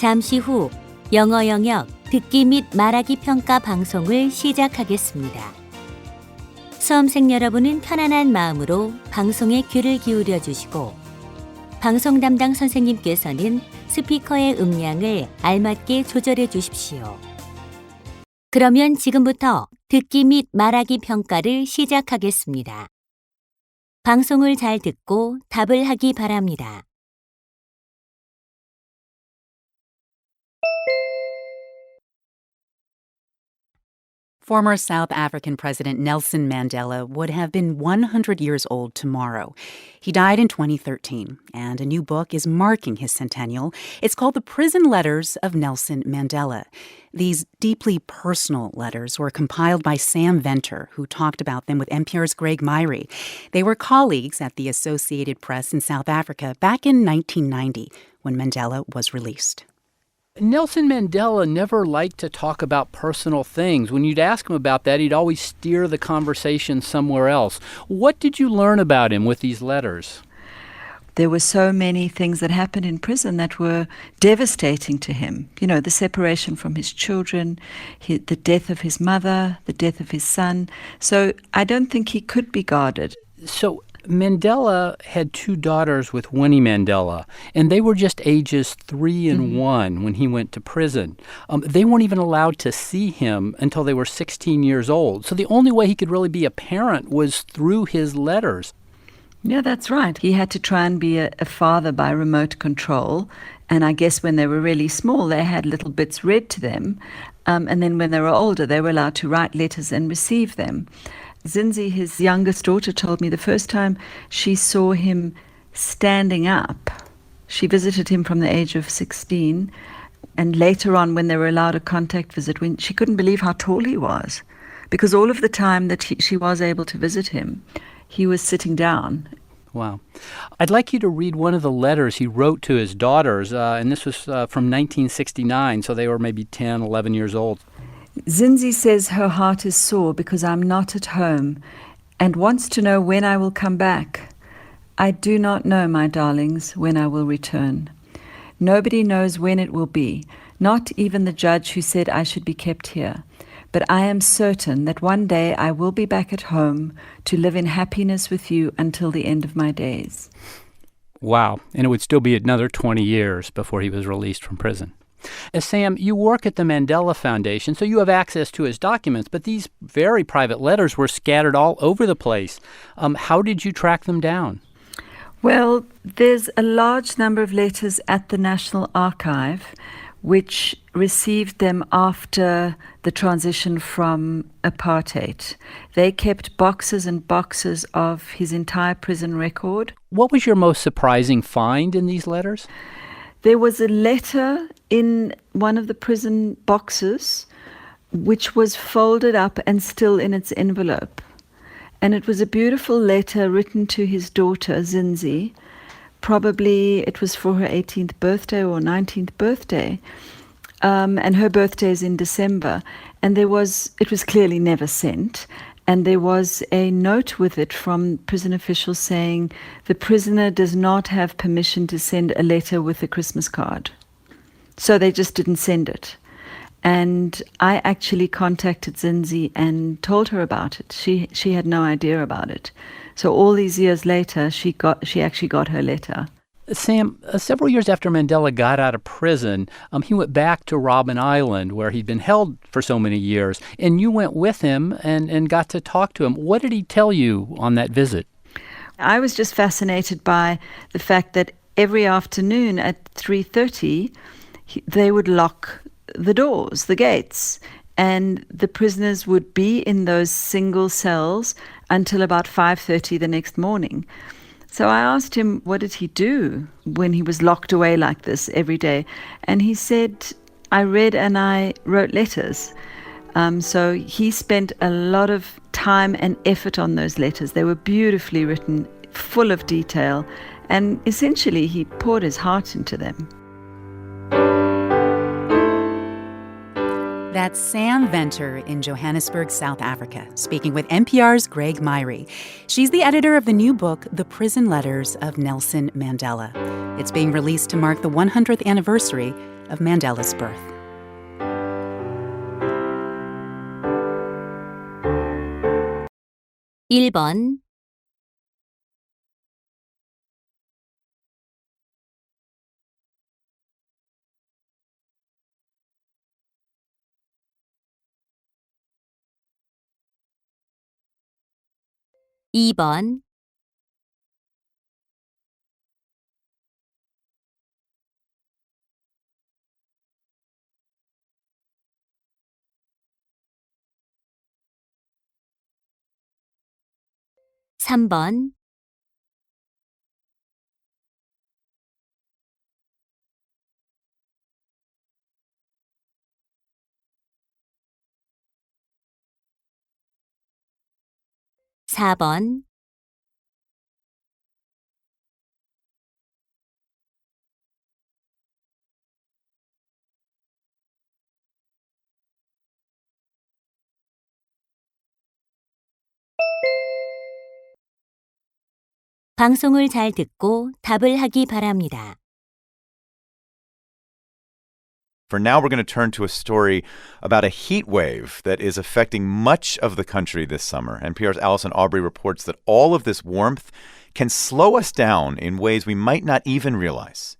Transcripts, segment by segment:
잠시 후 영어 영역 듣기 및 말하기 평가 방송을 시작하겠습니다. 수험생 여러분은 편안한 마음으로 방송에 귀를 기울여 주시고 방송 담당 선생님께서는 스피커의 음량을 알맞게 조절해 주십시오. 그러면 지금부터 듣기 및 말하기 평가를 시작하겠습니다. 방송을 잘 듣고 답을 하기 바랍니다. Former South African President Nelson Mandela would have been 100 years old tomorrow. He died in 2013, and a new book is marking his centennial. It's called The Prison Letters of Nelson Mandela. These deeply personal letters were compiled by Sam Venter, who talked about them with NPR's Greg Myrie. They were colleagues at the Associated Press in South Africa back in 1990 when Mandela was released. Nelson Mandela never liked to talk about personal things. When you'd ask him about that, he'd always steer the conversation somewhere else. What did you learn about him with these letters? There were so many things that happened in prison that were devastating to him. You know, the separation from his children, the death of his mother, the death of his son. So I don't think he could be guarded. So Mandela had two daughters with Winnie Mandela, and they were just ages 3 and 1 when he went to prison. They weren't even allowed to see him until they were 16 years old. So the only way he could really be a parent was through his letters. Yeah, that's right. He had to try and be a father by remote control. And I guess when they were really small, they had little bits read to them. And then when they were older, they were allowed to write letters and receive them. Zinzi, his youngest daughter, told me the first time she saw him standing up, she visited him from the age of 16, and later on when they were allowed a contact visit, when she couldn't believe how tall he was, because all of the time that she was able to visit him, he was sitting down. Wow. I'd like you to read one of the letters he wrote to his daughters, and this was from 1969, so they were maybe 10, 11 years old. Zinzi says her heart is sore because I'm not at home and wants to know when I will come back. I do not know, my darlings, when I will return. Nobody knows when it will be, not even the judge who said I should be kept here. But I am certain that one day I will be back at home to live in happiness with you until the end of my days. Wow. And it would still be another 20 years before he was released from prison. Sam, you work at the Mandela Foundation, so you have access to his documents, but these very private letters were scattered all over the place. How did you track them down? Well, there's a large number of letters at the National Archive which received them after the transition from apartheid. They kept boxes and boxes of his entire prison record. What was your most surprising find in these letters? There was a letter in one of the prison boxes which was folded up and still in its envelope. And it was a beautiful letter written to his daughter, Zinzi. Probably it was for her 18th birthday or 19th birthday. And her birthday is in December. And it was clearly never sent. And there was a note with it from prison officials saying the prisoner does not have permission to send a letter with a Christmas card. So they just didn't send it. And I actually contacted Zinzi and told her about it. She had no idea about it. So all these years later, she actually got her letter. Sam, several years after Mandela got out of prison, he went back to Robben Island, where he'd been held for so many years, and you went with him and got to talk to him. What did he tell you on that visit? I was just fascinated by the fact that every afternoon at 3:30, they would lock the doors, the gates, and the prisoners would be in those single cells until about 5:30 the next morning. So I asked him, what did he do when he was locked away like this every day? And he said, I read and I wrote letters. So he spent a lot of time and effort on those letters. They were beautifully written, full of detail, and essentially he poured his heart into them. That's Sam Venter in Johannesburg, South Africa, speaking with NPR's Greg Myrie. She's the editor of the new book, The Prison Letters of Nelson Mandela. It's being released to mark the 100th anniversary of Mandela's birth. (1번) 2번 3번 4번 '방송을 잘 듣고 답을 하기 바랍니다. For now, we're going to turn to a story about a heat wave that is affecting much of the country this summer. NPR's Allison Aubrey reports that all of this warmth can slow us down in ways we might not even realize.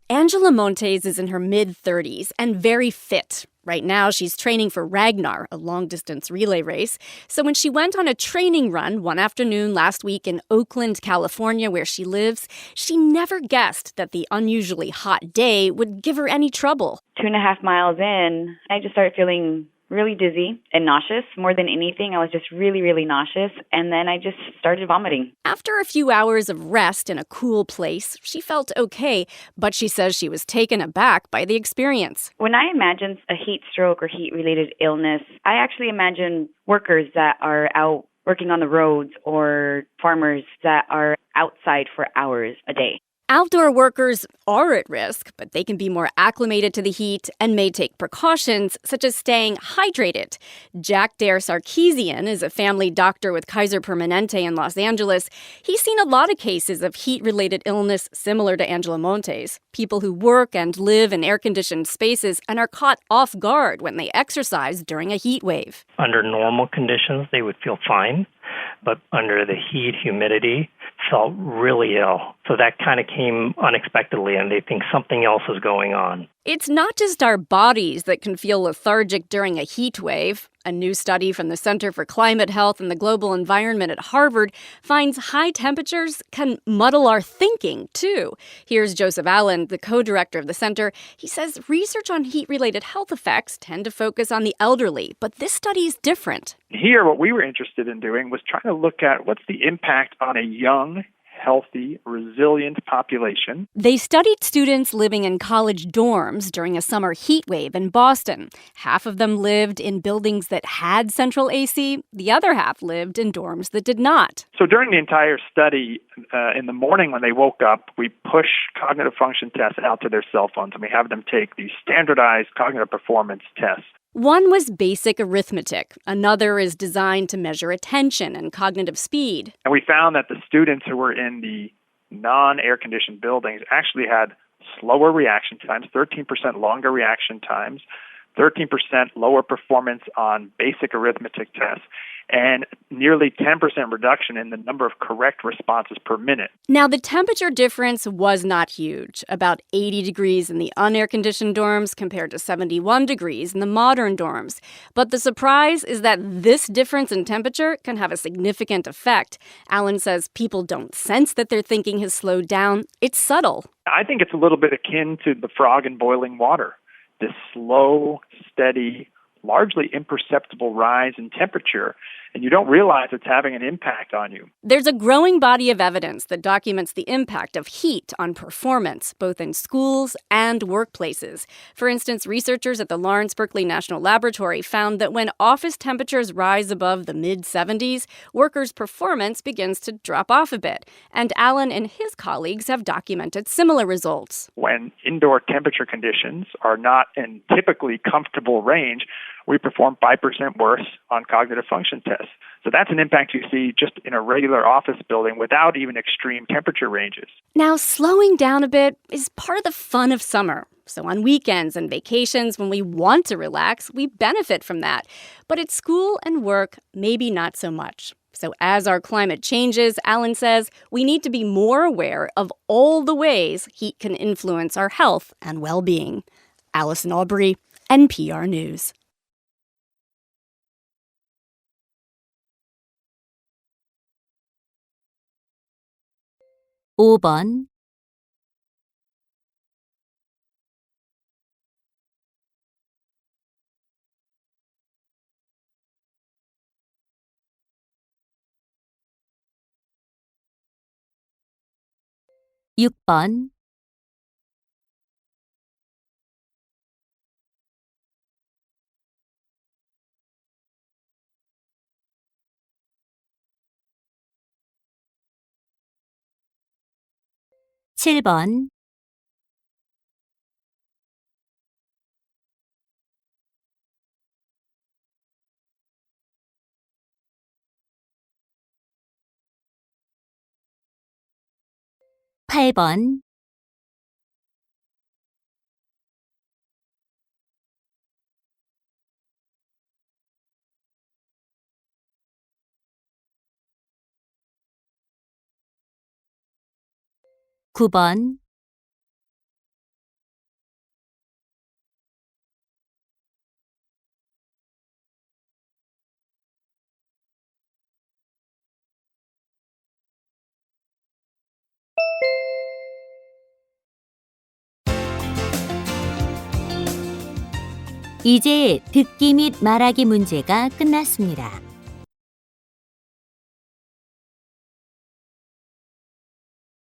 Angela Montes is in her mid-30s and very fit. Right now, she's training for Ragnar, a long-distance relay race. So when she went on a training run one afternoon last week in Oakland, California, where she lives, she never guessed that the unusually hot day would give her any trouble. 2.5 miles in, I just started feeling really dizzy and nauseous. More than anything, I was just really, really nauseous. And then I just started vomiting. After a few hours of rest in a cool place, she felt okay, but she says she was taken aback by the experience. When I imagine a heat stroke or heat-related illness, I actually imagine workers that are out working on the roads or farmers that are outside for hours a day. Outdoor workers are at risk, but they can be more acclimated to the heat and may take precautions, such as staying hydrated. Jack Dare Sarkeesian is a family doctor with Kaiser Permanente in Los Angeles. He's seen a lot of cases of heat-related illness similar to Angela Montes, people who work and live in air-conditioned spaces and are caught off guard when they exercise during a heat wave. Under normal conditions, they would feel fine, but under the heat, humidity, felt really ill. So that kind of came unexpectedly, and they think something else is going on. It's not just our bodies that can feel lethargic during a heat wave. A new study from the Center for Climate Health and the Global Environment at Harvard finds high temperatures can muddle our thinking, too. Here's Joseph Allen, the co-director of the center. He says research on heat-related health effects tend to focus on the elderly, but this study is different. Here, what we were interested in doing was trying to look at what's the impact on a young, healthy, resilient population. They studied students living in college dorms during a summer heat wave in Boston. Half of them lived in buildings that had central AC. The other half lived in dorms that did not. So during the entire study, in the morning when they woke up, we push cognitive function tests out to their cell phones, and we have them take these standardized cognitive performance tests. One was basic arithmetic. Another is designed to measure attention and cognitive speed. And we found that the students who were in the non-air-conditioned buildings actually had slower reaction times, 13% longer reaction times, 13% lower performance on basic arithmetic tests, and nearly 10% reduction in the number of correct responses per minute. Now, the temperature difference was not huge, about 80 degrees in the unair-conditioned dorms compared to 71 degrees in the modern dorms. But the surprise is that this difference in temperature can have a significant effect. Allen says people don't sense that their thinking has slowed down. It's subtle. I think it's a little bit akin to the frog in boiling water. This slow, steady, largely imperceptible rise in temperature, and you don't realize it's having an impact on you. There's a growing body of evidence that documents the impact of heat on performance, both in schools and workplaces. For instance, researchers at the Lawrence Berkeley National Laboratory found that when office temperatures rise above the mid-70s, workers' performance begins to drop off a bit. And Allen and his colleagues have documented similar results. When indoor temperature conditions are not in typically comfortable range, we perform 5% worse on cognitive function tests. So that's an impact you see just in a regular office building without even extreme temperature ranges. Now, slowing down a bit is part of the fun of summer. So on weekends and vacations, when we want to relax, we benefit from that. But at school and work, maybe not so much. So as our climate changes, Alan says, we need to be more aware of all the ways heat can influence our health and well-being. Allison Aubrey, NPR News. (5번) 6번 7번 8번 9번 '이제 듣기 및 말하기 문제가 끝났습니다.